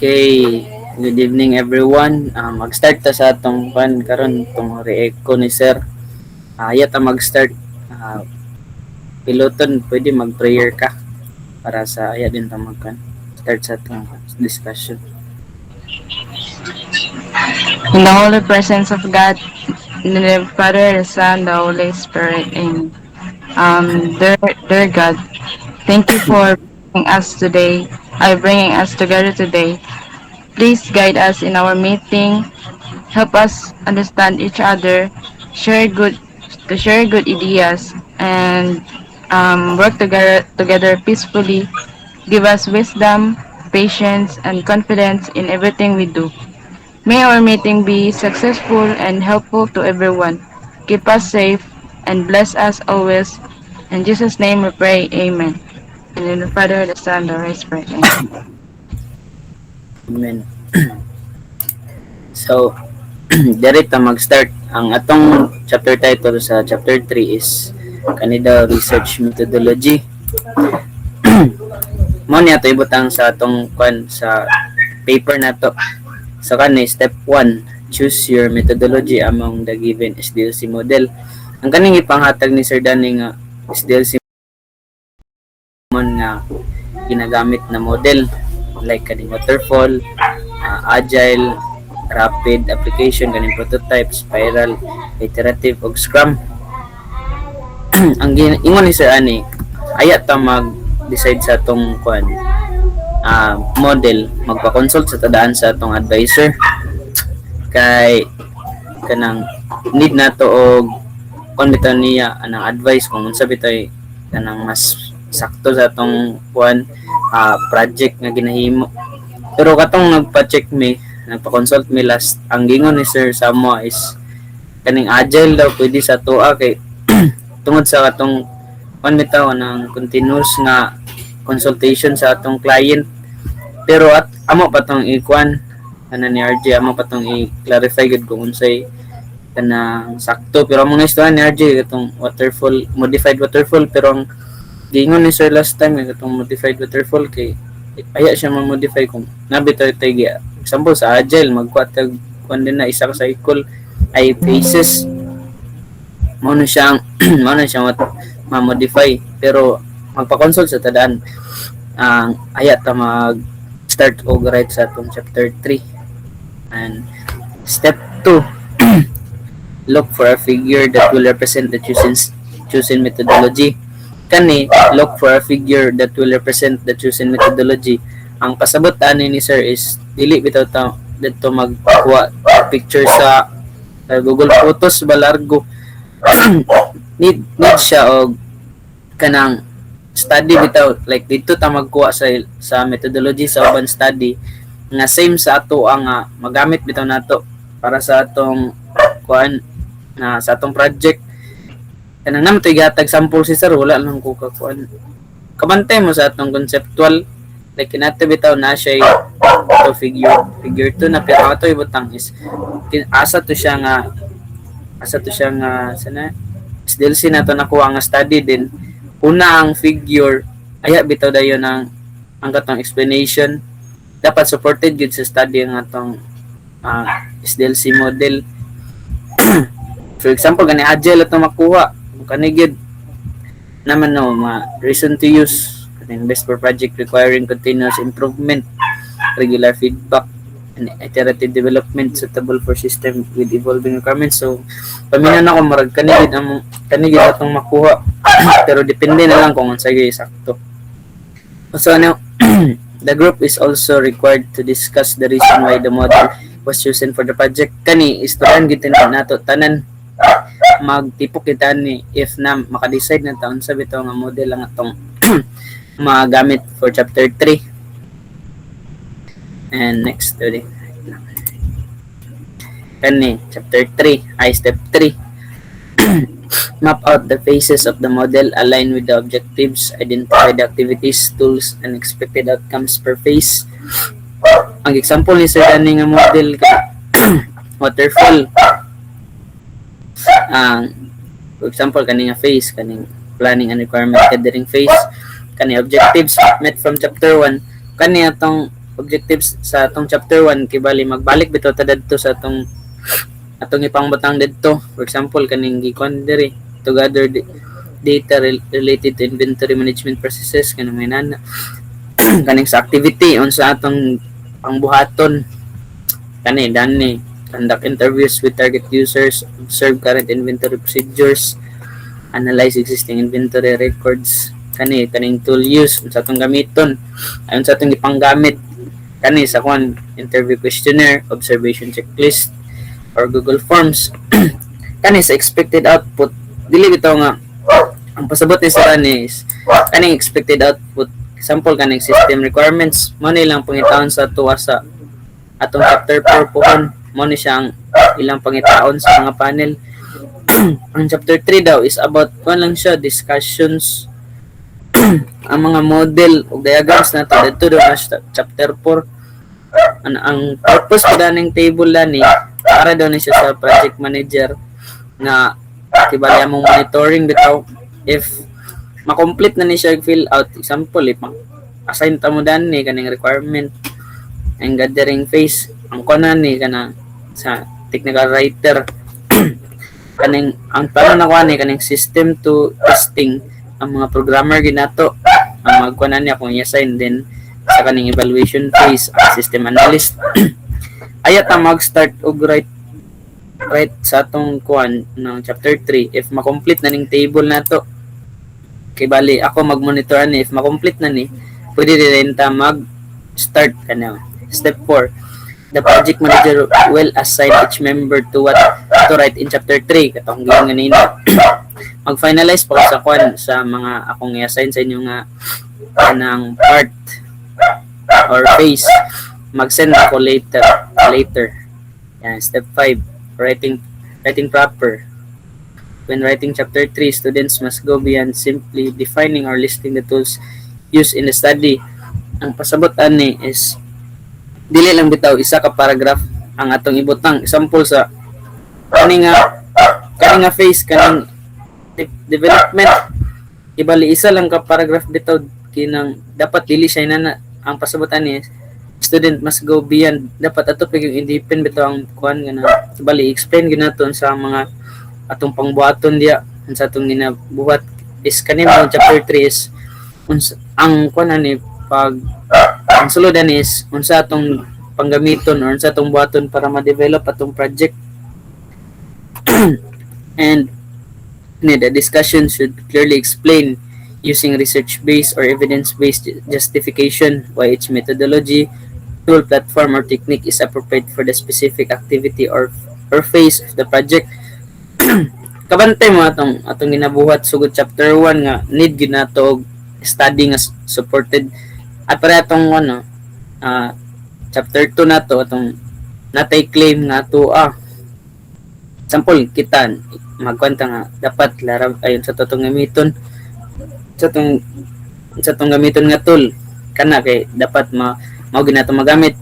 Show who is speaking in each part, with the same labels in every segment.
Speaker 1: Okay, good evening everyone. Mag-start ta sa atong pan karon tong reeko ni Sir. Ayat ta mag-start. Ah, Piloton, pwede mag-prayer ka para sa ayat din ta magkan. Start sa atong discussion.
Speaker 2: In the holy presence of God, in the name of the Father, the Son, the Holy Spirit, Amen. Dear God, thank you for bringing us together today. Please guide us in our meeting, help us understand each other, share good to share good ideas, and work together peacefully. Give us wisdom, patience, and confidence in everything we do. May our meeting be successful and helpful to everyone. Keep us safe and bless us always. In Jesus' name we pray, Amen. And in the Father, the Son, the Holy Spirit, Amen.
Speaker 1: Amen. So, direct ta mag-start. Ang atong chapter title sa chapter 3 is Canada Research Methodology. Mo niya to ibutang sa atong kwan sa paper na to. So kani step 1, choose your methodology among the given SDLC model. Ang kaning ipanghatag ni Sir Danny nga SDLC mon nga ginagamit na model like kaning waterfall, agile, rapid application, kaning prototype, spiral, iterative ug scrum. Ang ingon ni Sir Ani, ayat ta mag-decide sa atong kwan model, magpa-consult sa tadaan sa atong advisor kay kanang need nato og kon bitaw niya anang advice kung unsa bitaw kanang mas sakto sa atong kwan project nga ginahimo. Pero katong nagpa-consult me last, ang gingon ni Sir Samoa is kaning agile daw pwede sa tuwa kay tungod sa katong kwan bitaw ng continuous nga consultation sa atong client. Pero at amo pa tong i-kwan ni RJ, amo pa tong i-clarify gud kung unsay kanang sakto. Pero ang mga istorya ni RJ katong waterfall, modified waterfall, pero ang gingon ni Sir last time katong modified waterfall kay aya siya ma-modify kung nabitaw tay example sa agile magkuha tag kwan din na isa ka cycle ay phases mo na siyang ma-modify, pero magpa-consult sa tadaan ang aya ta mag start og right sa atong chapter 3. And step 2, look for a figure that will represent the chosen methodology. Kani, look for a figure that will represent the chosen methodology. Ang pasabot ani ni Sir is dili bitaw ta dito magkuha picture sa Google Photos balargo. need siya og kanang study bitaw, like dito ta magkuha sa methodology sa urban study nga same sa ato ang magamit bitaw nato para sa atong kuan sa atong project. Kanang naman ito igatag sample si Sir, wala lang ko kakuan. Kabantay mo sa atong conceptual, like kinato bitaw na siya ito figure 2 na, pero ato ibutang is asa to siya nga sana SDLC na to nakuha nga study din. Una ang figure, aya bitaw dayon ang katong explanation. Dapat supported gid sa study ang atong SDLC model. For example, kani agile atong makuha, kani gid naman no reason to use, kaning best for project requiring continuous improvement, regular feedback, and iterative development suitable for system with evolving requirements. So paminaw na ko marag kani gid atong makuha. Pero depende na lang kung unsay sakto. So now, the group is also required to discuss the reason why the model was chosen for the project. Kani istoryan gid nato tanan, magtipok kita ni if na maka-decide na taon sa bitaw nga model lang atong magamit for chapter 3. And next today. Kani chapter 3 ay step 3. Map out the phases of the model, align with the objectives, identify the activities, tools, and expected outcomes per phase. Ang example ni Sir Danny nga model kay waterfall. For example, kaning phase, kaning planning and requirement gathering phase, kani objectives met from chapter 1, kani atong objectives sa atong chapter 1 kay bali magbalik bitaw ta didto sa atong ipangbutang didto. For example kaning gikon diri to gather data related to inventory management processes kanang may nana kaning sa activity unsa atong pangbuhaton kani dani conduct interviews with target users, observe current inventory procedures, analyze existing inventory records, kaning tool use unsa atong gamiton, ayon sa atong ipanggamit kani sa kwan interview questionnaire, observation checklist or Google Forms. Kani sa expected output dili bitaw nga ang pasabot ni sa kani is kaning expected output example kaning system requirements mo ni lang pangitaon sa tuwa sa atong chapter 4 pohon mo ni siyang ilang pangitaon sa mga panel. Ang chapter 3 daw is about kung lang siya discussions ang mga model o diagrams nato dito daw na chapter 4 ang purpose ko daning table ni para daw ni siya sa project manager na kibali among monitoring bitaw if makomplete na ni siya fill out example if assign ta mo dan ni kaning requirement ang gathering phase ang kunan ni kana sa technical writer kaning ang plano na kuan ni kaning system to testing ang mga programmer ginato ang magkunan niya kung i-assign din sa kaning evaluation phase ang system analyst ayat ta mag-start og write sa atong kuan ng chapter 3 if makomplete na ning table nato kay bali ako mag-monitor ani if makomplete na ni pwede din ta mag-start kana. Step 4. The project manager will assign each member to what to write in chapter 3 katong giyan ganina. Mag-finalize pa sa kwan sa mga akong i-assign sa inyo nga kanang part or phase. Mag-send ako later. Yan, step 5. Writing proper. When writing chapter 3, students must go beyond simply defining or listing the tools used in the study. Ang pasabot ani is dili lang bitaw isa ka paragraph ang atong ibutang example sa kani nga phase kaning development ibali isa lang ka paragraph bitaw kinang dapat dili siya na ang pasabot ani student must go beyond dapat ato paging independent bitaw ang kuan nga ibali explain ginaton sa mga atong pangbuhaton diya sa atong ginabuhat is kanimo chapter 3 is ang kuan ani pag ang suludan is unsa atong panggamiton or unsa atong buhaton para ma-develop atong project. And the discussion should clearly explain using research-based or evidence-based justification why each methodology, tool, platform, or technique is appropriate for the specific activity or phase of the project. Kabantay mo atong ginabuhat sugod chapter 1 nga need gyud nato og study nga supported at para atong chapter 2 nato atong natay claim nga to sample kita magkwenta nga dapat laraw ayon sa totong gamiton sa tong gamiton nga tool kana kay dapat mao ginato magamit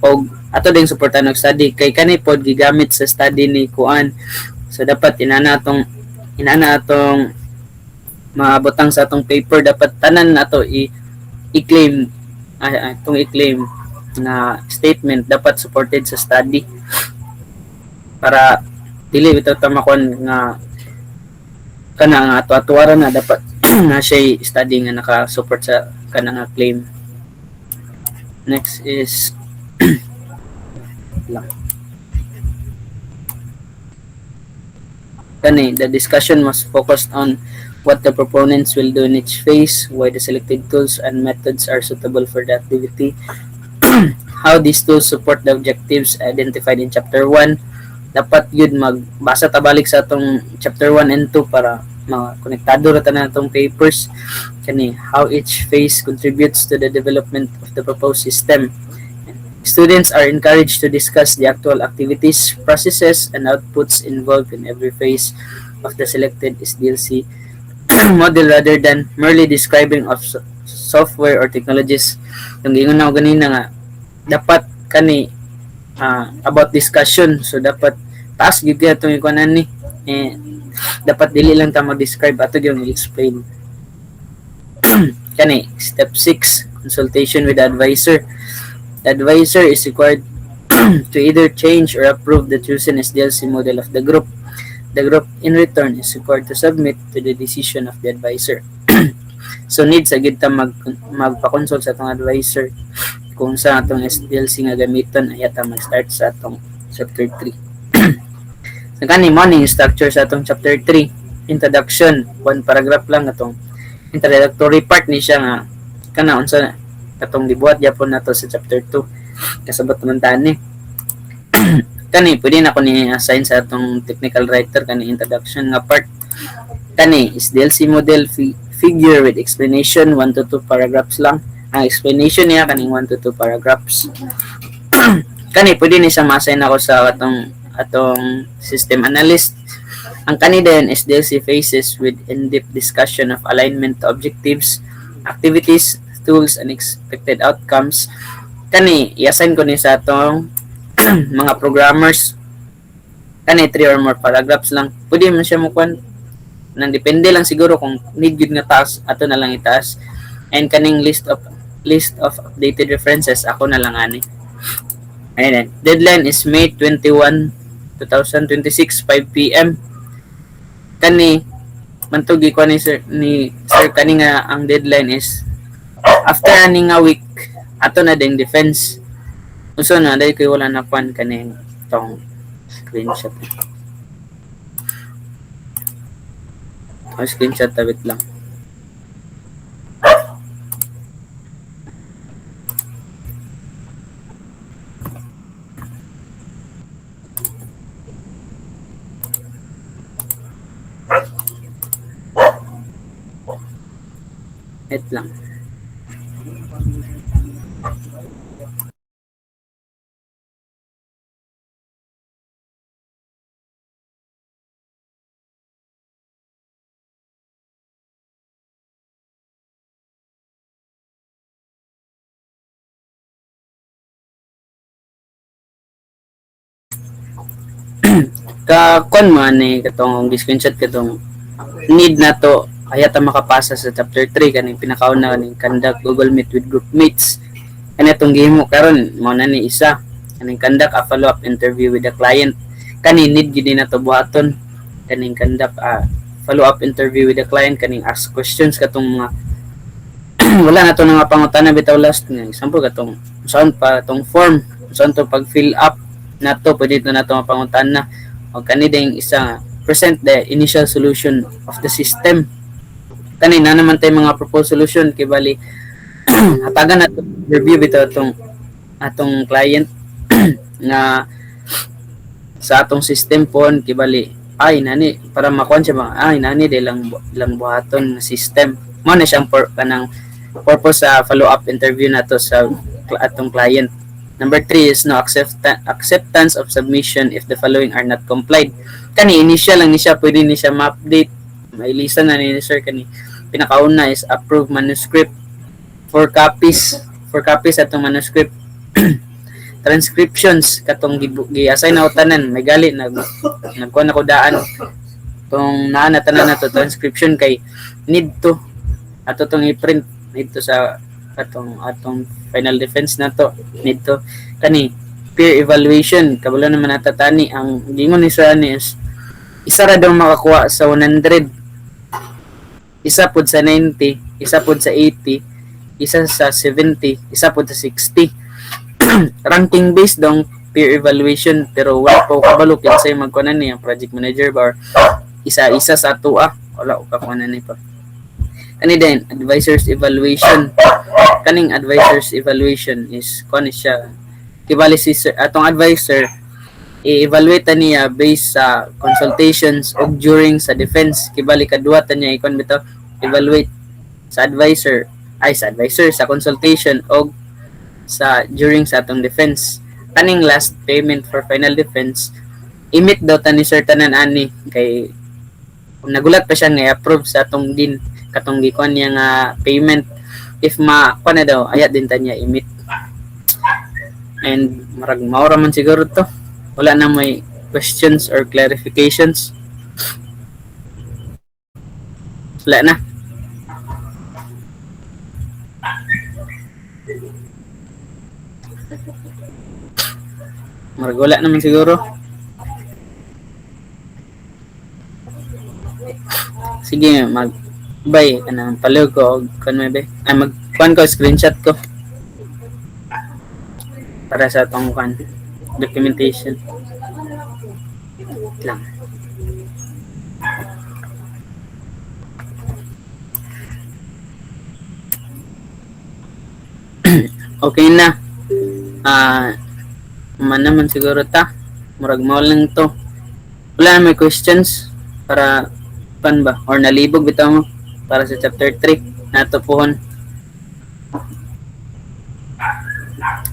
Speaker 1: og ato ding suportahan og study kay kani pod gigamit sa study ni kuan so dapat inana atong maabotang sa atong paper dapat tanan nato i-claim itong i-claim na statement dapat supported sa study para dili bitaw ta makon nga kana nga ato-atuara na dapat na siya study nga naka-support sa kana nga claim. Next is kani the discussion must focus on what the proponents will do in each phase, why the selected tools and methods are suitable for the activity, how these tools support the objectives identified in chapter 1. Dapat yun magbasa ta balik sa atong chapter 1 and 2 para makonektado ra tanan atong papers kani how each phase contributes to the development of the proposed system. Students are encouraged to discuss the actual activities, processes, and outputs involved in every phase of the selected SDLC model rather than merely describing of software or technologies. Yung gingon na ganina nga dapat kani about discussion so dapat taas gyud atong ikuanan ni dapat dili lang ta mag-describe ato gyud i-explain. Kani step 6 consultation with the advisor. The advisor is required to either change or approve the chosen SDLC model of the group. The group in return is required to submit to the decision of the advisor. So need sa gid ta magpa-consult sa atong advisor kung sa atong SDLC nga gamiton ay ata mag-start sa atong chapter 3. So kani mo ning structure sa atong chapter 3. Introduction, one paragraph lang atong introductory part ni siya nga kana unsa katong gibuhat gyapon nato sa chapter 2 kasabot man tani. Kani pwede na ko ni assign sa atong technical writer kani introduction nga part. Kani is DLC model figure with explanation 1 to 2 paragraphs lang. Ang explanation niya kaning 1 to 2 paragraphs. Kani pwede ni siya ma-assign ako sa atong system analyst. Ang kani din is DLC phases with in-depth discussion of alignment to objectives, activities, tools, and expected outcomes. Kani i-assign ko ni sa atong mga programmers. Kani 3 or more paragraphs lang. Pwede man siya mo kwan nang depende lang siguro kung need gud nga task ato na lang itaas. And kaning list of updated references ako na lang ani. Ayan. Deadline is May 21, 2026 5 PM. Kani mantugi ko ni sir kani nga ang deadline is after ani nga week ato na ding defense. Uso na dahil kay wala na pan kaning tong screenshot. Screenshot tabit lang. Wait lang. Kakon man ni katong screenshot katong need na to ayata makapasa sa chapter 3 kaning pinakauna kaning conduct Google Meet with group mates. Kani atong gihimo karon mao na ni isa kaning conduct a follow-up interview with the client. Kani need gid na to buhaton kaning conduct a follow-up interview with the client kaning ask questions katong mga wala na to nga pangutana bitaw last nga example katong saan pa tong form saan to pag fill up nato pwede to na to mapangutana o kani ding isa present the initial solution of the system. Kani na naman tay mga proposed solution kay bali hatagan nato review bitaw atong client nga sa atong system pon kay bali ay nani para makuan siya mga ay nani de lang buhaton nga system mo na siyang kanang purpose sa follow-up interview nato sa atong client. Number 3 is no acceptance of submission if the following are not complied. Kani initial lang ni siya, pwede ni siya ma-update. Mailisan na ni sir kani. Pinakauna is approved manuscript. 4 copies atong manuscript. Transcriptions katong gi-assign na tanan, may gali nagkuha na ko daan. Tong naa na tanan nato transcription kay need to ato tong i-print dito sa atong final defense nato nito kani peer evaluation kabalo naman natatani ang gingon ni sir is isa ra daw makakuha sa 100, isa pod sa 90, isa pod sa 80, isa sa 70, isa pod sa 60. Ranking based dong peer evaluation pero wala pa kabalo kinsay magkunan ni ang project manager ba or isa-isa sa atua wala ka kunan ni pa. Kani din advisors evaluation. Kaning advisors evaluation is kani siya kibali si atong advisor i-evaluate niya based sa consultations o during sa defense kibali kadua ta niya ikon bitaw evaluate sa advisor sa consultation o sa during sa atong defense. Kaning last payment for final defense imit daw ta ni sir tanan ani kay nagulat pa siya nga approve sa atong din katong gikuan niya nga payment if kuan na daw ayat din ta niya imit. And marag maura man siguro to wala na may questions or clarifications wala na. Marag wala naman siguro. Sige, mag bye kanang palog ko og kun may be. Ay mag kuan ko screenshot ko para sa atong kuan documentation lang. Okay na. Man naman siguro ta. Murag mao lang to. Wala na may questions para pan ba or nalibog bitaw mo para sa chapter 3 nato pohon.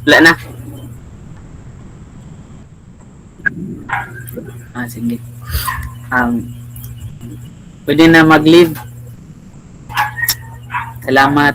Speaker 1: Wala na. Sige. Pwede na mag-leave. Salamat.